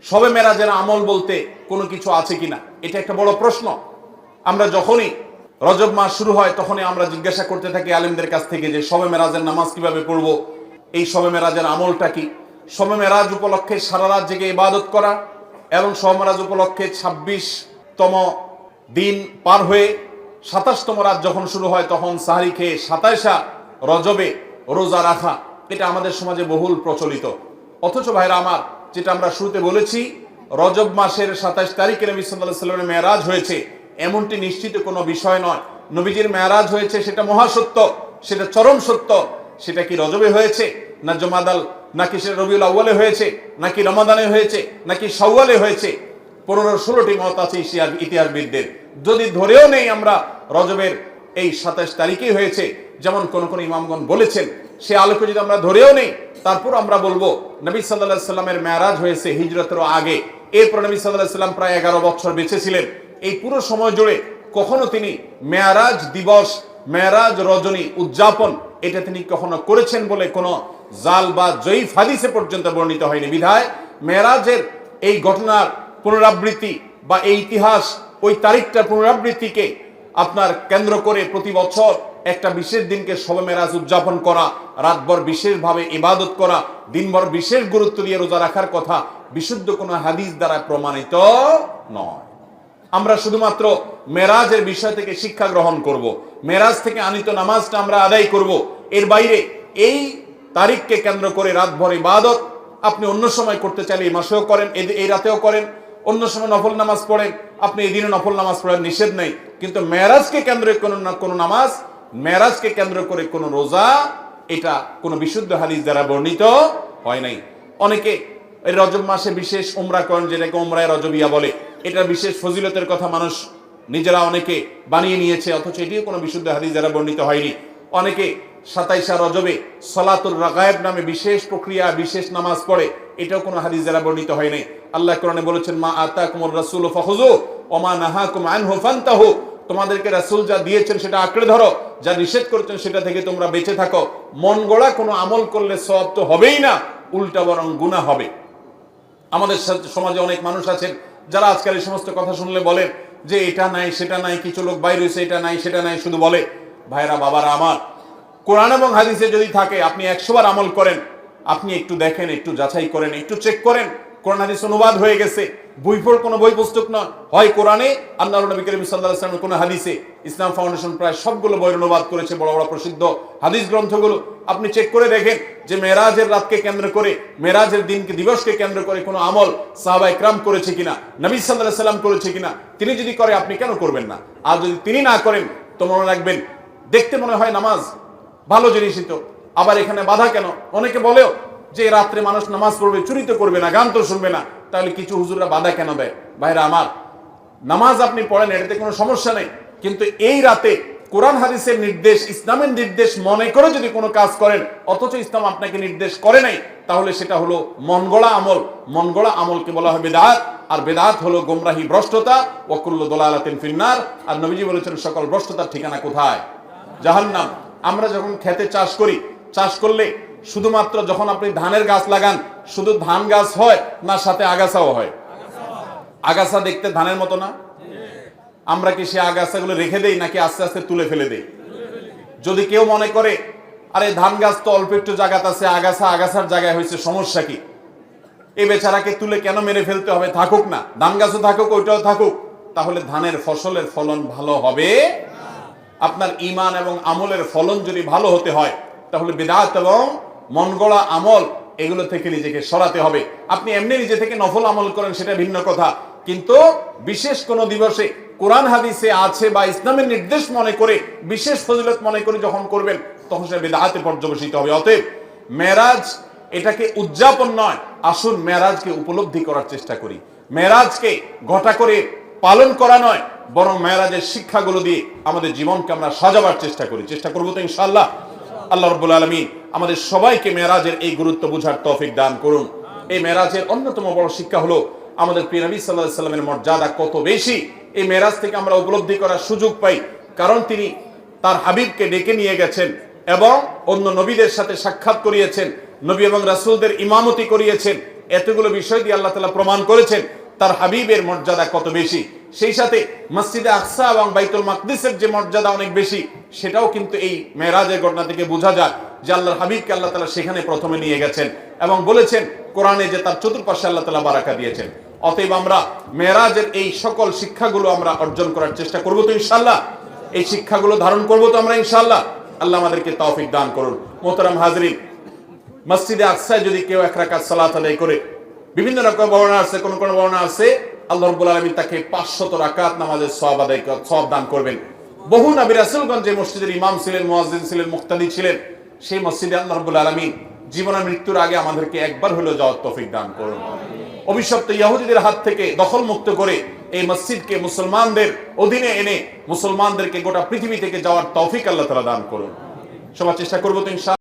শবে মেরাজের আমল বলতে কোনো কিছু আছে কিনা, এটা একটা বড় প্রশ্ন। আমরা যখনই রজব মাস শুরু হয় তখনই আমরা জিজ্ঞাসা করতে থাকি আলেমদের কাছ থেকে যে শবে মেরাজের নামাজ কিভাবে পড়বো, এই শবে মেরাজের আমলটা কি। শবে মেরাজ উপলক্ষে সারা রাত জেগে ইবাদত করা এবং শবে মেরাজ উপলক্ষে 26তম দিন পার হয়ে 27তম রাত যখন শুরু হয় তখন সাহরি খেয়ে 27 রজবে রোজা রাখা, এটা আমাদের সমাজে বহুল প্রচলিত। অথচ ভাইরা আমার, যেটা আমরা শুরুতে বলেছি, রজব মাসের 27 তারিখে নবী সাল্লাল্লাহু আলাইহি ওয়াসাল্লামের মেরাজ হয়েছে এমনটি নিশ্চিত কোনো বিষয় নয়। নবীজির মেরাজ হয়েছে সেটা মহাসত্য, সেটা চরম সত্য। সেটা কি রজবে হয়েছে, না জমাদাল, নাকি সেটা রবিউল আউয়ালে হয়েছে, নাকি রমাদানে হয়েছে, নাকি শাওয়ালে হয়েছে, 15-16টি মত আছে ইতিহাসবিদদের। যদি ধরেও নেই আমরা রজবের এই 27 তারিখেই হয়েছে, যেমন কোন কোন ইমামগণ বলেছেন, সে আলোকে যদি আমরা ধরেও নেই, তারপর আমরা বলবো নবী সাল্লাল্লাহু আলাইহি সাল্লামের মেরাজ হয়েছে হিজরতেরও আগে। এরপর নবী সাল্লাল্লাহু আলাইহি সাল্লাম প্রায় 11 বছর বেঁচে ছিলেন। এই পুরো সময় জুড়ে কখনো তিনি মেরাজ দিবস, মেরাজ রজনী উদযাপন এটা তিনি কখনো করেছেন বলে কোনো জাল বা জয়ীফ হাদিসে পর্যন্ত বর্ণিত হয়নি। বিধায় মেরাজের এই ঘটনার পুনরাবৃত্তি বা এই ইতিহাস, ওই তারিখটার পুনরাবৃত্তিকে আপনার কেন্দ্র করে প্রতি বছর একটা বিশেষ দিনকে শবে মেরাজ উদযাপন করা, রাতভর বিশেষভাবে ইবাদত করা, দিনভর বিশেষ গুরুত্ব দিয়ে রোজা রাখার কথা বিশুদ্ধ কোনো হাদিস দ্বারা প্রমাণিত নয়। আমরা শুধুমাত্র মেরাজের বিষয় থেকে শিক্ষা গ্রহণ করব, মেরাজ থেকে আনিত নামাজটা আমরা আদায় করব। এর বাইরে এই তারিখকে কেন্দ্র করে রাতভর ইবাদত আপনি অন্য সময় করতে চাইলে এই মাসেও করেন, এই রাতেও করেন, অন্য সময় নফল নামাজ পড়েন, আপনি এই দিনে নফল নামাজ পড়ার নিষেধ নেই। কিন্তু মেরাজকে কেন্দ্র করে কোনো নামাজ, মেরাজকে কেন্দ্র করে কোনো রোজা, এটা কোনো বিশুদ্ধ হাদিস দ্বারা বর্ণিত হয় নাই। অনেকে এই রজব মাসে বিশেষ উমরা করেন, যেটাকে উমরায়ে রজবিয়া বলে। এটা বিশেষ ফজিলতের কথা মানুষ নিজেরা অনেকে বানিয়ে নিয়েছে, অথচ এটিও কোনো বিশুদ্ধ হাদিস দ্বারা বর্ণিত হয়নি। অনেকে 27 রজবে সালাতুল রাগায়েব নামে বিশেষ প্রক্রিয়া, বিশেষ নামাজ পড়ে, এটাও কোনো হাদিস দ্বারা বর্ণিত হয় নাই। আল্লাহ কোরআনে বলেছেন, মা আতাকুমুর রাসূলু ফাখুযু ওয়া মা নাহাকুম আনহু ফান্তাহু, তোমাদেরকে রাসূল যা দিয়েছেন সেটা আঁকড়ে ধরো, যা নিষেধ করেছেন সেটা থেকে তোমরা বেঁচে থাকো। মন গড়া কোনো আমল করলে সওয়াব তো হবেই না, উল্টা বরং গুনাহ হবে। আমাদের সমাজে অনেক মানুষ আছেন যারা আজকাল এই সমস্ত কথা শুনলে বলেন যে এটা নাই সেটা নাই, কিছু লোক বাইরে হয়েছে, এটা নাই সেটা নাই শুধু বলে। ভাইরা বাবারা আমার, কোরআন এবং হাদিসে যদি থাকে আপনি 100 বার আমল করেন, আপনি একটু দেখেন, একটু যাচাই করেন, একটু চেক করেন। কোরআন হাদিস অনুবাদ হয়ে গেছে, কোনো বই পুস্তক নয়, হয় কোরআনে, আল্লাহর নবী করিম সাল্লাল্লাহু আলাইহি ওয়াসাল্লামের কোনো হাদিসে। ইসলাম ফাউন্ডেশন প্রায় সবগুলো বই অনুবাদ করেছে, বড় বড় প্রসিদ্ধ হাদিস গ্রন্থগুলো। আপনি চেক করে দেখেন যে মেরাজের রাতকে কেন্দ্র করে, মেরাজের দিনকে, দিবসকে কেন্দ্র করে কোনো আমল সাহাবায়ে কেরাম করেছে কিনা, নবী সাল্লাল্লাহু আলাইহি ওয়াসাল্লাম করেছে কিনা। তিনি যদি করে আপনি কেন করবেন না? আর যদি তিনি না করেন তো মনে রাখবেন, দেখতে মনে হয় নামাজ ভালো জিনিসই তো, আবার এখানে বাধা কেন? অনেকে বলেও যে রাত্রে মানুষ নামাজ পড়বে, চুরি তো করবে না, গান তো শুনবে না, তাহলে কিছু হুজুররা বাধা কেন দেয়? ভাইরা আমার, নামাজ আপনি পড়েন, এটাতে কোনো সমস্যা নেই, কিন্তু এই রাতে কোরআন হাদিসের নির্দেশ, ইসলামের নির্দেশ মনে করে যদি কোনো কাজ করেন, অথচ ইসলাম আপনাকে নির্দেশ করে নাই, তাহলে সেটা হলো মন গড়া আমল। মন গড়া আমলকে বলা হয় বিদআত, আর বিদআত হলো গোমরাহি, ভ্রষ্টতা। ওয়া কুল্লু দালালাতিন ফিন্নার, আর নবীজি বলেছেন সকল ভ্রষ্টতার ঠিকানা কোথায়? জাহান্নাম। আমরা যখন খেতে চাষ করি, চাষ করলে শুধুমাত্র যখন আপনি ধানের গাছ লাগান, শুধু ধান গাছ হয় না সাথে আগাছাও হয়? আগাছা দেখতে ধানের মতো না? আমরা কি সে আগাছাগুলো রেখে দেই নাকি আস্তে আস্তে তুলে ফেলে দেই? যদি কেউ মনে করে আরে ধান গাছ তো অল্প একটু জায়গাতে আছে, আগাছা আগাছার জায়গায় হয়েছে, সমস্যা কি, এই বেচারাকে তুলে কেন মেরে ফেলতে হবে? থাকুক না, ধান গাছও থাকুক, ওইটাও থাকুক, তাহলে ধানের ফসলের ফলন ভালো হবে। আপনার ঈমান এবং আমলের ফলন যদি ভালো হতে হয়, তাহলে বিদআত এবং মন গড়া আমল এগুলো থেকে নিজেকে সরাতে হবে। আপনি এমনি নিজে থেকে নফল আমল করেন, সেটা ভিন্ন কথা, কিন্তু বিশেষ কোনো দিবসে কোরআন হাদিসে আছে বা ইসলামের নির্দেশ মনে করে, বিশেষ ফজিলত মনে করে যখন করবেন, তখন সেটা বিদআতে পর্যবসিত হবে। অতএব মেরাজ এটাকে উদযাপন নয়, আসুন মেরাজকে উপলব্ধি করার চেষ্টা করি। মেরাজকে ঘটা করে পালন করা নয়, বরং মেরাজের শিক্ষাগুলো দিয়ে আমাদের জীবনকে আমরা সাজাবার চেষ্টা করি। চেষ্টা করবো তো ইনশাআল্লাহ। আল্লাহ রাব্বুল আলামিন আমাদের সবাইকে মেরাজের এই গুরুত্ব বুঝার তৌফিক দান করুন। এই মেরাজের অন্যতম বড় শিক্ষা হলো আমাদের প্রিয় নবী সাল্লাল্লাহু আলাইহি ওয়াসাল্লামের মর্যাদা কত বেশি। এই মেরাজ থেকে আমরা উপলব্ধি করার সুযোগ পাই, কারণ তিনি তার হাবিবকে ডেকে নিয়ে গেছেন এবং অন্য নবীদের সাথে সাক্ষাৎ করিয়েছেন, নবী এবং রাসূলদের ইমামতি করিয়েছেন। এতগুলো বিষয় দিয়ে আল্লাহ তাআলা প্রমাণ করেছেন তার হাবিবের মর্যাদা কত বেশি। সেই সাথে মসজিদে আকসা এবং বাইতুল মাকদিসের যে মর্যাদা অনেক বেশি, সেটাও কিন্তু এই মেরাজের ঘটনা থেকে বোঝা যায় যে আল্লাহর হাবিবকে আল্লাহ তাআলা সেখানে প্রথমে নিয়ে গেছেন এবং বলেছেন কোরআনে যে তার চতুর্পাশে আল্লাহ তাআলা বারাকা দিয়েছেন। অতএব আমরা মেরাজের এই সকল শিক্ষাগুলো আমরা অর্জন করার চেষ্টা করব তো ইনশাআল্লাহ, এই শিক্ষাগুলো ধারণ করব তো আমরা ইনশাআল্লাহ। আল্লাহ আমাদেরকে তৌফিক দান করুন। মোহতারাম হাজরিন, মসজিদে আকসায় যদি কেউ 1 রাকাত সালাত আদায় করে, বিভিন্ন রকম বর্ণনা আছে, কোন কোন বর্ণনা আছে আল্লাহ রাব্বুল আলামিন তাকে 500 রাকাত নামাজের সওয়াব দান করবেন। বহু নবী রাসূলগণ যে মসজিদের ইমাম ছিলেন, মুয়াজ্জিন ছিলেন, মুক্তাদি ছিলেন, সেই মসজিদে আল্লাহ রাব্বুল আলামিন জীবন মৃত্যুর আগে আমাদেরকে একবার হলেও যাওয়ার তৌফিক দান করুন। অভিশপ্ত ইহুদিদের হাত থেকে দখল মুক্ত করে এই মসজিদকে মুসলমানদের অধীনে এনে মুসলমানদেরকে গোটা পৃথিবী থেকে যাওয়ার তৌফিক আল্লাহ তাআলা দান করুন। সবার চেষ্টা করব তো ইনশাআল্লাহ।